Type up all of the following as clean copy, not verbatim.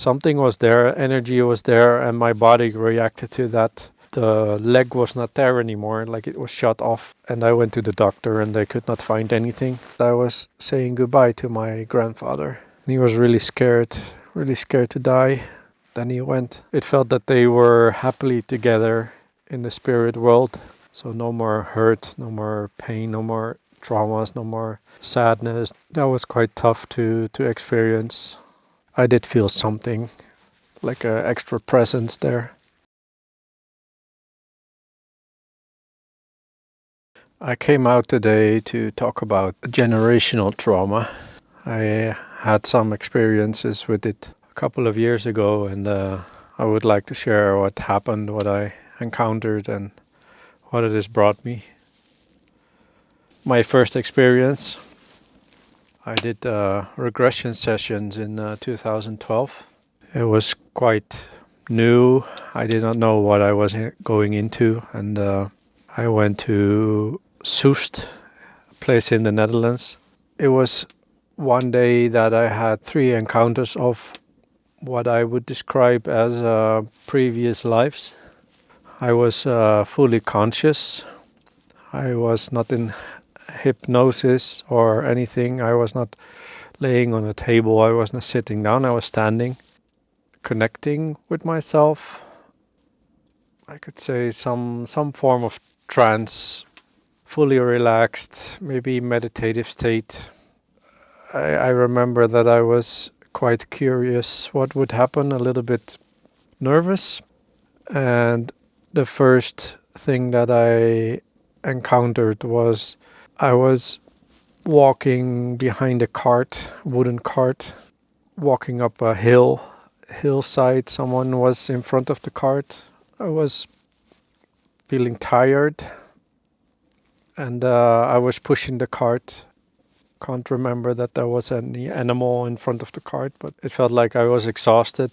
something was there, energy was there, and my body reacted to that. The leg was not there anymore, like it was shut off. And I went to the doctor and they could not find anything. I was saying goodbye to my grandfather. He was really scared to die. Then he went. It felt that they were happily together in the spirit world. So no more hurt, no more pain, no more traumas, no more sadness. That was quite tough to experience. I did feel something, like an extra presence there. I came out today to talk about generational trauma. I had some experiences with it a couple of years ago, and I would like to share what happened, what I encountered, and what it has brought me. My first experience, I did regression sessions in 2012. It was quite new. I did not know what I was going into, and I went to Soest, a place in the Netherlands. It was one day that I had 3 encounters of what I would describe as previous lives. I was fully conscious. I was not in hypnosis or anything. I was not laying on a table. I was not sitting down. I was standing, connecting with myself. I could say some form of trance, fully relaxed, maybe meditative state. I remember that I was quite curious what would happen, a little bit nervous. And the first thing that I encountered was I was walking behind a cart, wooden cart, walking up a hillside. Someone was in front of the cart. I was feeling tired, and I was pushing the cart. Can't remember that there was any animal in front of the cart, but it felt like I was exhausted.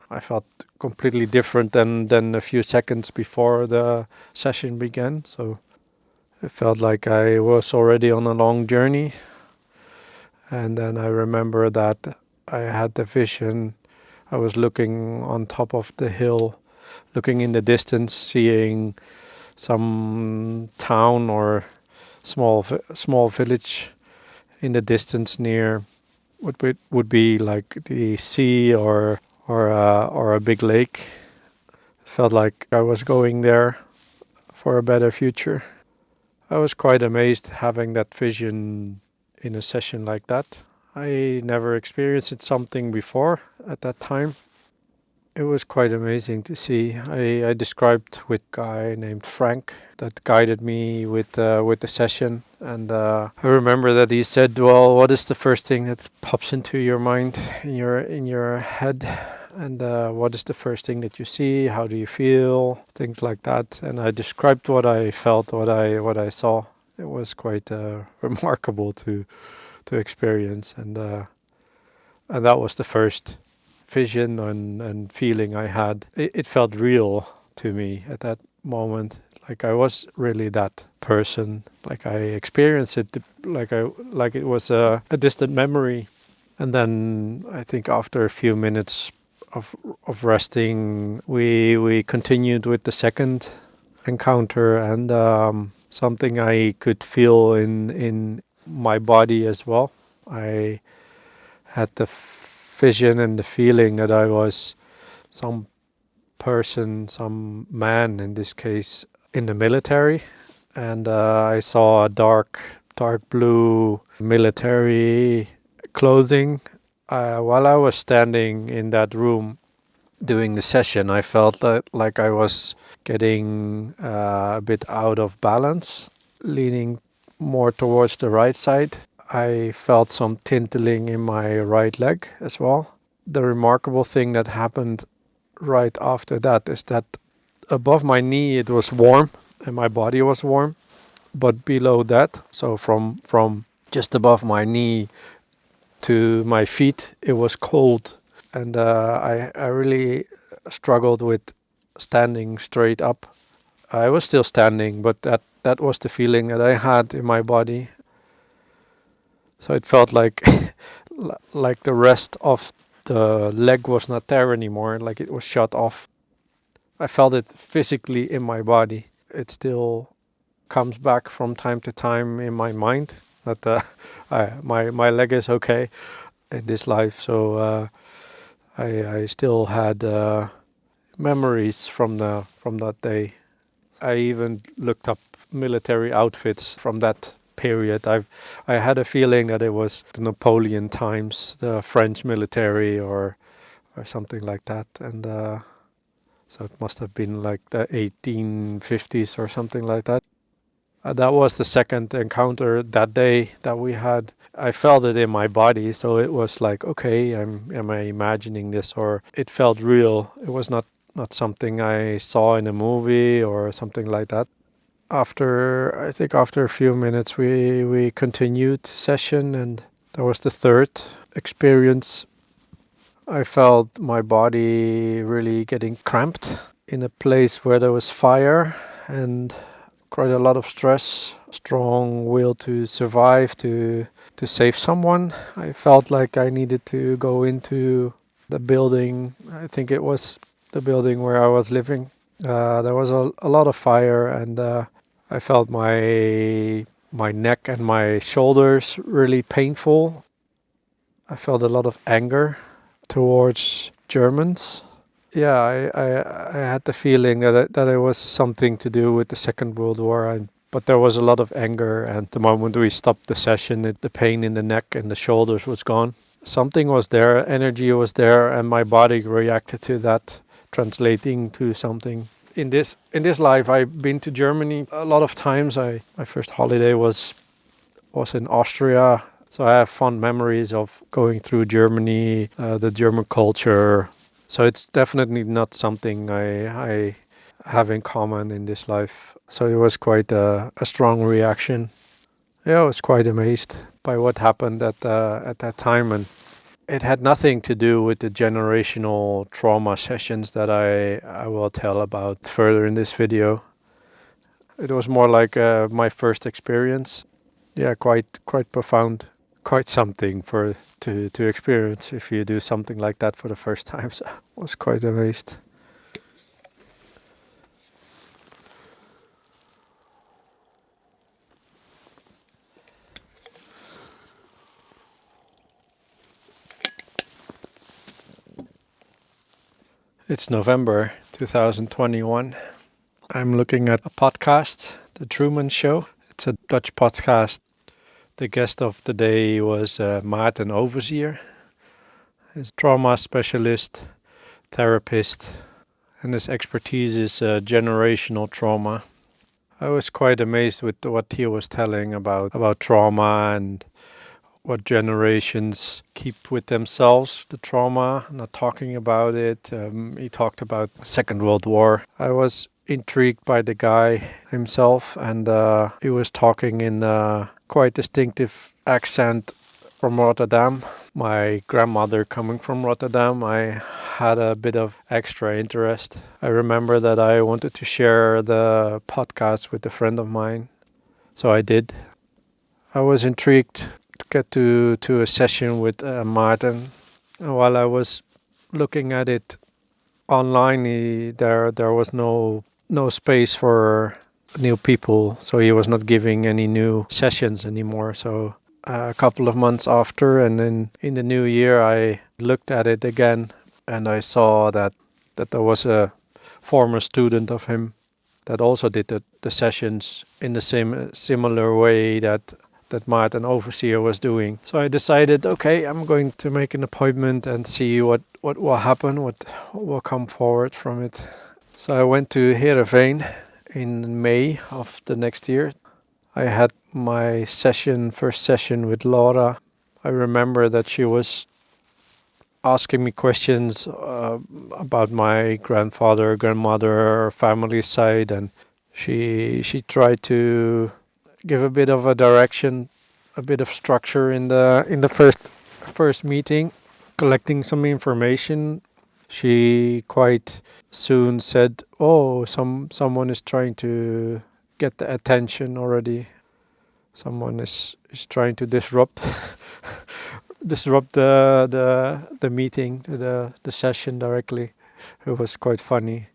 I felt completely different than a few seconds before the session began. So it felt like I was already on a long journey. And then I remember that I had the vision. I was looking on top of the hill, looking in the distance, seeing some town or small village in the distance near what would be like the sea or a big lake. It felt like I was going there for a better future. I was quite amazed having that vision in a session like that. I never experienced something before at that time. It was quite amazing to see. I described with a guy named Frank that guided me with the session, and I remember that he said, "Well, what is the first thing that pops into your mind, in your head, and what is the first thing that you see? How do you feel? Things like that." And I described what I felt, what I saw. It was quite remarkable to experience, and that was the first vision and feeling I had. It felt real to me at that moment, like I was really that person, like I experienced it, like it was a distant memory. And then I think after a few minutes of resting, we continued with the second encounter, and something I could feel in my body as well. I had the vision and the feeling that I was some person, some man in this case, in the military, and I saw a dark blue military clothing. While I was standing in that room doing the session, I felt that like I was getting a bit out of balance, leaning more towards the right side. I felt some tingling in my right leg as well. The remarkable thing that happened right after that is that above my knee it was warm and my body was warm, but below that, so from just above my knee to my feet, it was cold. And I really struggled with standing straight up. I was still standing, but that was the feeling that I had in my body. So it felt like like the rest of the leg was not there anymore, like it was shut off. I felt it physically in my body. It still comes back from time to time in my mind that my leg is okay in this life. So I still had memories from that day. I even looked up military outfits from that period. I had a feeling that it was the Napoleon times, the French military or something like that, and so it must have been like the 1850s or something like that. That was the second encounter that day that we had. I felt it in my body, so it was like, okay, am I imagining this, or it felt real. It was not something I saw in a movie or something like that. I think after a few minutes, we continued session, and there was the third experience. I felt my body really getting cramped in a place where there was fire and quite a lot of stress, strong will to survive, to save someone. I felt like I needed to go into the building. I think it was the building where I was living. There was a lot of fire, and I felt my neck and my shoulders really painful. I felt a lot of anger towards Germans. Yeah, I had the feeling that it was something to do with the Second World War, but there was a lot of anger, and the moment we stopped the session, the pain in the neck and the shoulders was gone. Something was there, energy was there, and my body reacted to that, translating to something. In this life, I've been to Germany a lot of times. My first holiday was in Austria, so I have fond memories of going through Germany, the German culture. So it's definitely not something I have in common in this life. So it was quite a strong reaction. Yeah, I was quite amazed by what happened at that time, and it had nothing to do with the generational trauma sessions that I will tell about further in this video. It was more like my first experience. Yeah, quite profound, quite something to experience if you do something like that for the first time. So I was quite amazed. It's November 2021. I'm looking at a podcast, The Truman Show. It's a Dutch podcast. The guest of the day was Maarten Overzier. He's a trauma specialist, therapist, and his expertise is generational trauma. I was quite amazed with what he was telling about trauma and what generations keep with themselves, the trauma, not talking about it. He talked about the Second World War. I was intrigued by the guy himself, and he was talking in a quite distinctive accent from Rotterdam. My grandmother coming from Rotterdam, I had a bit of extra interest. I remember that I wanted to share the podcast with a friend of mine, so I did. I was intrigued to get to a session with Maarten. While I was looking at it online, there was no space for new people, so he was not giving any new sessions anymore. So a couple of months after, and then in the new year, I looked at it again, and I saw that there was a former student of him that also did the sessions in the similar way that Maarten Overzier was doing. So I decided, okay, I'm going to make an appointment and see what will happen, what will come forward from it. So I went to Heerenveen in May of the next year. I had my first session with Laura. I remember that she was asking me questions about my grandfather, grandmother, family side, and she tried to give a bit of a direction, a bit of structure in the first meeting, collecting some information. She quite soon said, "Oh, someone is trying to get the attention already. Someone is trying to disrupt disrupt the meeting, the session directly. It was quite funny.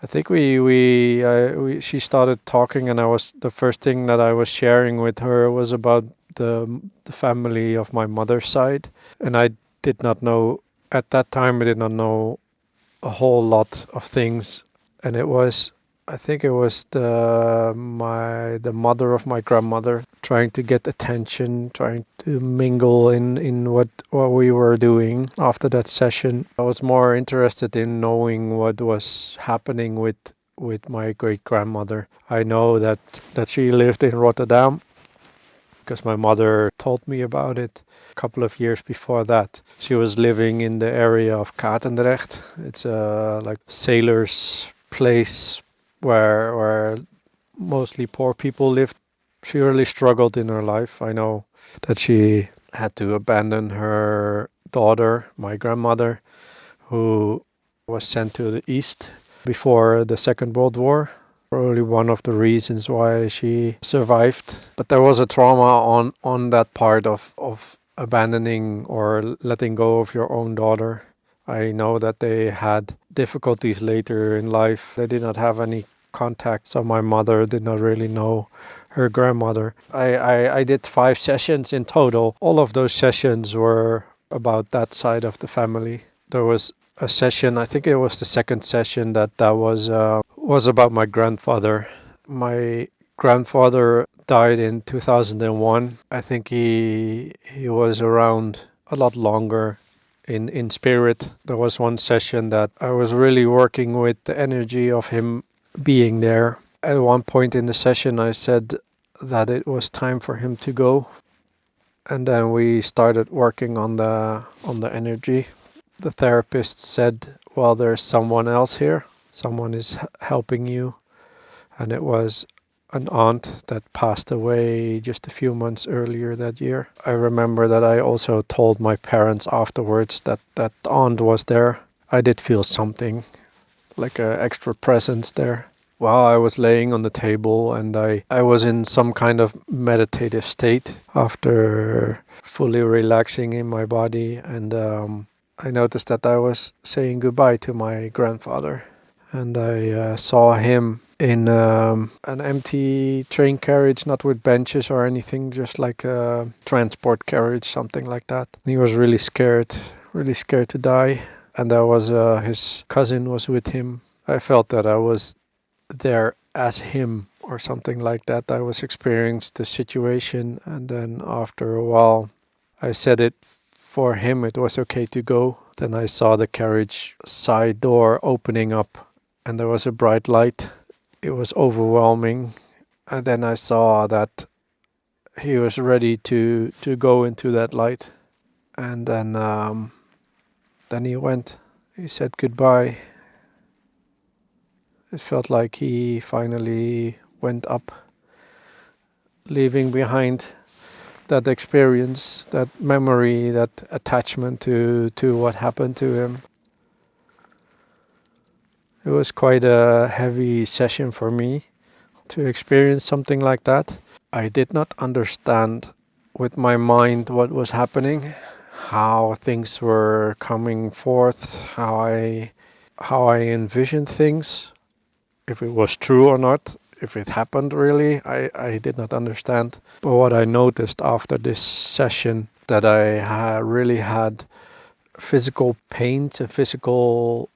I think she started talking, and the first thing that I was sharing with her was about the family of my mother's side, and I did not know at that time. I did not know a whole lot of things, and I think it was the mother of my grandmother trying to get attention, trying to mingle in what we were doing after that session. I was more interested in knowing what was happening with my great grandmother. I know that she lived in Rotterdam because my mother told me about it a couple of years before that. She was living in the area of Katendrecht. It's a like sailors' place where mostly poor people lived. She really struggled in her life. I know that she had to abandon her daughter, my grandmother, who was sent to the east before the Second World War. Probably one of the reasons why she survived. But there was a trauma on that part of abandoning or letting go of your own daughter. I know that they had difficulties later in life. They did not have any contact, so my mother did not really know her grandmother. I did 5 sessions in total. All of those sessions were about that side of the family. There was a session, I think it was the second session that was about my grandfather. My grandfather died in 2001. I think he was around a lot longer in spirit. There was one session that I was really working with the energy of him being there. At one point in the session I said that it was time for him to go, and then we started working on the energy. The therapist said, well, there's someone else here. Someone is helping you. And it was an aunt that passed away just a few months earlier that year. I remember that I also told my parents afterwards that that aunt was there. I did feel something, like an extra presence there. While I was laying on the table, and I was in some kind of meditative state after fully relaxing in my body, and I noticed that I was saying goodbye to my grandfather, and I saw him in an empty train carriage, not with benches or anything, just like a transport carriage, something like that. He was really scared to die, and there was his cousin was with him. I felt that I was there as him or something like that. I was experienced the situation, and then after a while I said it for him, it was okay to go. Then I saw the carriage side door opening up, and there was a bright light. It was overwhelming. And then I saw that he was ready to go into that light. And then he went. He said goodbye. It felt like he finally went up, leaving behind that experience, that memory, that attachment to what happened to him. It was quite a heavy session for me to experience something like that. I did not understand with my mind what was happening, how things were coming forth, how I envisioned things, if it was true or not, if it happened really. I did not understand. But what I noticed after this session, that I really had physical pains and physical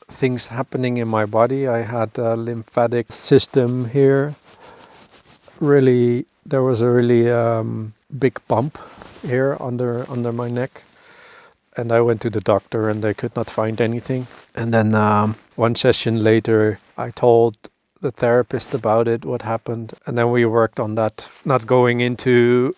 things happening in my body. I had a lymphatic system here. Really, there was a really big bump here under my neck. And I went to the doctor and they could not find anything. And then one session later, I told the therapist about it, what happened. And then we worked on that, not going into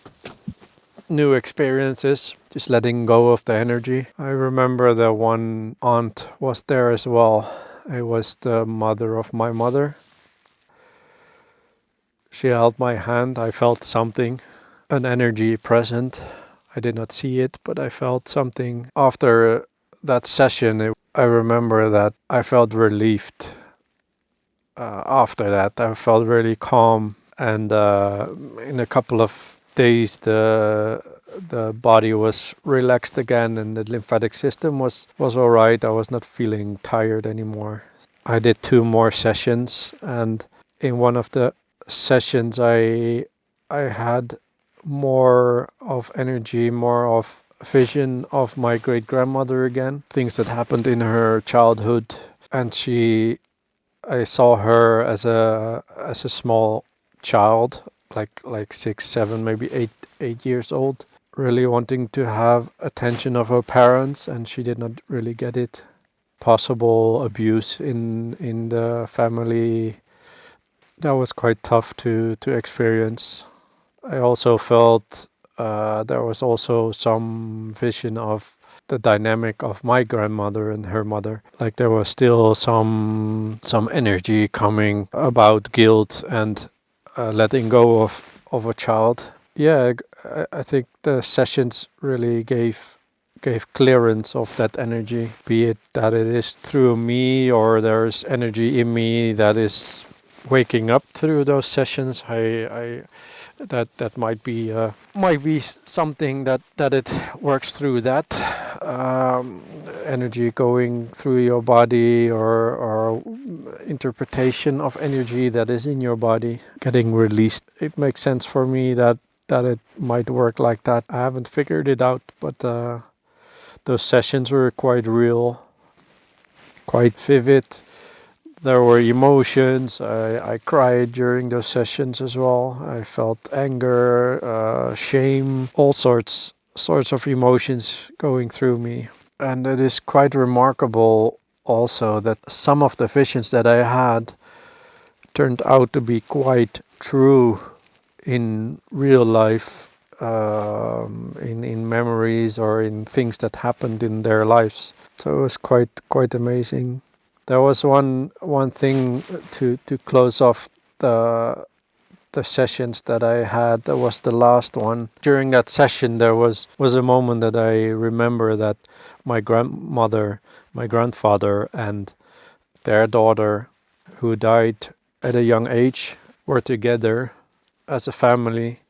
new experiences, just letting go of the energy. I remember that one aunt was there as well. It was the mother of my mother. She held my hand. I felt something, an energy present. I did not see it, but I felt something. After that session, I remember that I felt relieved. After that, I felt really calm, and in a couple of days the body was relaxed again and the lymphatic system was all right. I was not feeling tired anymore. I did 2 more sessions, and in one of the sessions I had more of energy, more of vision of my great grandmother again, things that happened in her childhood. And I saw her as a small child, like 6, 7, maybe 8 years old, really wanting to have attention of her parents, and she did not really get it. Possible abuse in the family, that was quite tough to experience. I also felt there was also some vision of the dynamic of my grandmother and her mother. Like there was still some energy coming about guilt and letting go of a child. Yeah, I think the sessions really gave clearance of that energy, be it that it is through me or there's energy in me that is waking up through those sessions. I that might be something that it works through that energy going through your body, or interpretation of energy that is in your body getting released. It makes sense for me that it might work like that. I haven't figured it out, but those sessions were quite real, quite vivid. There were emotions. I cried during those sessions as well. I felt anger, shame, all sorts of emotions going through me. And it is quite remarkable also that some of the visions that I had turned out to be quite true in real life, in memories or in things that happened in their lives. So it was quite amazing. There was one thing to close off the sessions that I had. That was the last one. During that session, there was a moment that I remember that my grandmother, my grandfather, and their daughter, who died at a young age, were together as a family.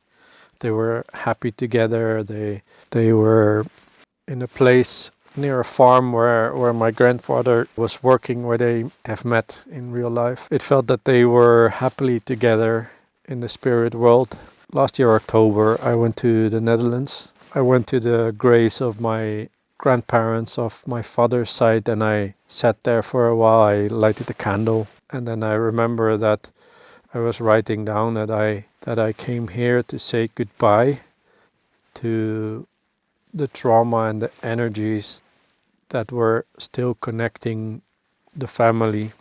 They were happy together. They were in a place near a farm where my grandfather was working, where they have met in real life. It felt that they were happily together in the spirit world. Last year, October, I went to the Netherlands. I went to the graves of my grandparents of my father's side, and I sat there for a while. I lighted a candle, and then I remember that I was writing down that I came here to say goodbye to the trauma and the energies that were still connecting the family,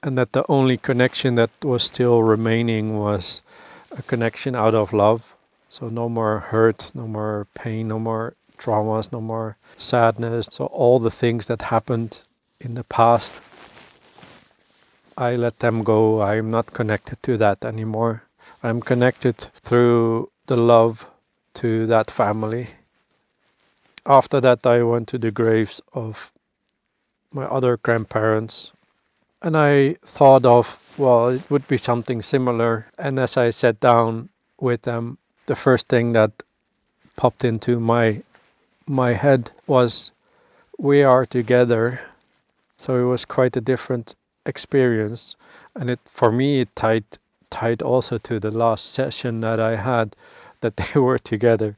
and that the only connection that was still remaining was a connection out of love. So no more hurt, no more pain, no more traumas, no more sadness. So all the things that happened in the past, I let them go. I'm not connected to that anymore. I'm connected through the love to that family. After that, I went to the graves of my other grandparents, and I thought of, well, it would be something similar. And as I sat down with them, the first thing that popped into my head was, we are together. So it was quite a different experience, and it, for me, it tied also to the last session that I had, that they were together.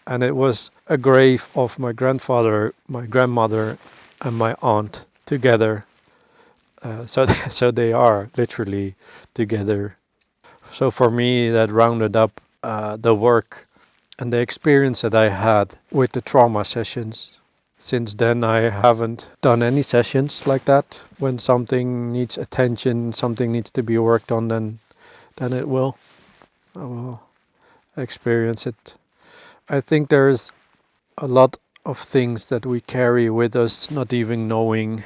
And it was a grave of my grandfather, my grandmother, and my aunt together. So they are literally together. So for me, that rounded up the work and the experience that I had with the trauma sessions. Since then, I haven't done any sessions like that. When something needs attention, something needs to be worked on, then I will experience it. I think there's a lot of things that we carry with us, not knowing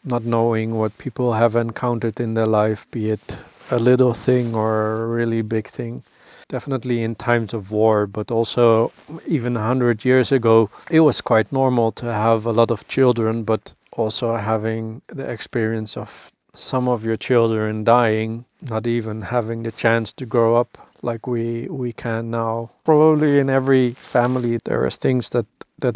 what people have encountered in their life, be it a little thing or a really big thing. Definitely in times of war, but also even 100 years ago, it was quite normal to have a lot of children, but also having the experience of some of your children dying, not even having the chance to grow up like we can now. Probably in every family there are things that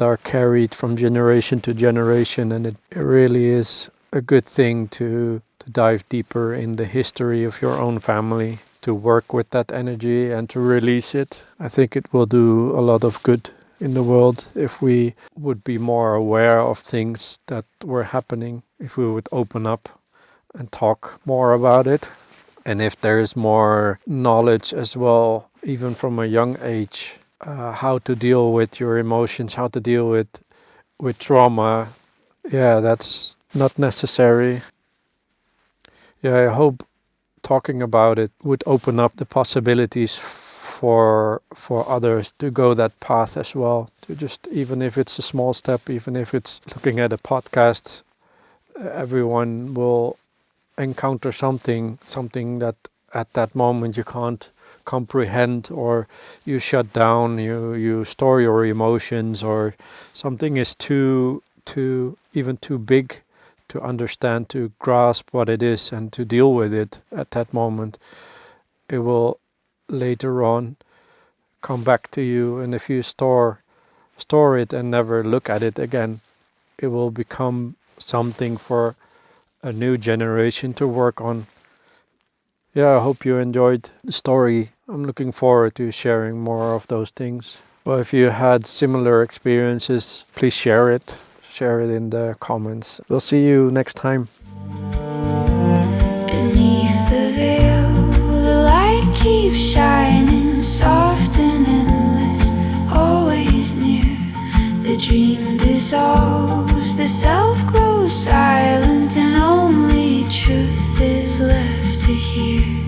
are carried from generation to generation, and it really is a good thing to dive deeper in the history of your own family, to work with that energy and to release it. I think it will do a lot of good in the world if we would be more aware of things that were happening, if we would open up and talk more about it. And if there is more knowledge as well, even from a young age, how to deal with your emotions, how to deal with trauma, yeah, that's not necessary. Yeah, I hope talking about it would open up the possibilities for others to go that path as well. To just, even if it's a small step, even if it's looking at a podcast, everyone will encounter something that at that moment you can't comprehend, or you shut down, you store your emotions, or something is too big to understand, to grasp what it is and to deal with it at that moment. It will later on come back to you, and if you store it and never look at it again, it will become something for a new generation to work on. Yeah, I hope you enjoyed the story. I'm looking forward to sharing more of those things. Well, if you had similar experiences, please share it. Share it in the comments. We'll see you next time. Beneath the veil, the light keeps shining, soft and endless, always near. The dream dissolves, the self grows silent, and only truth is left to hear.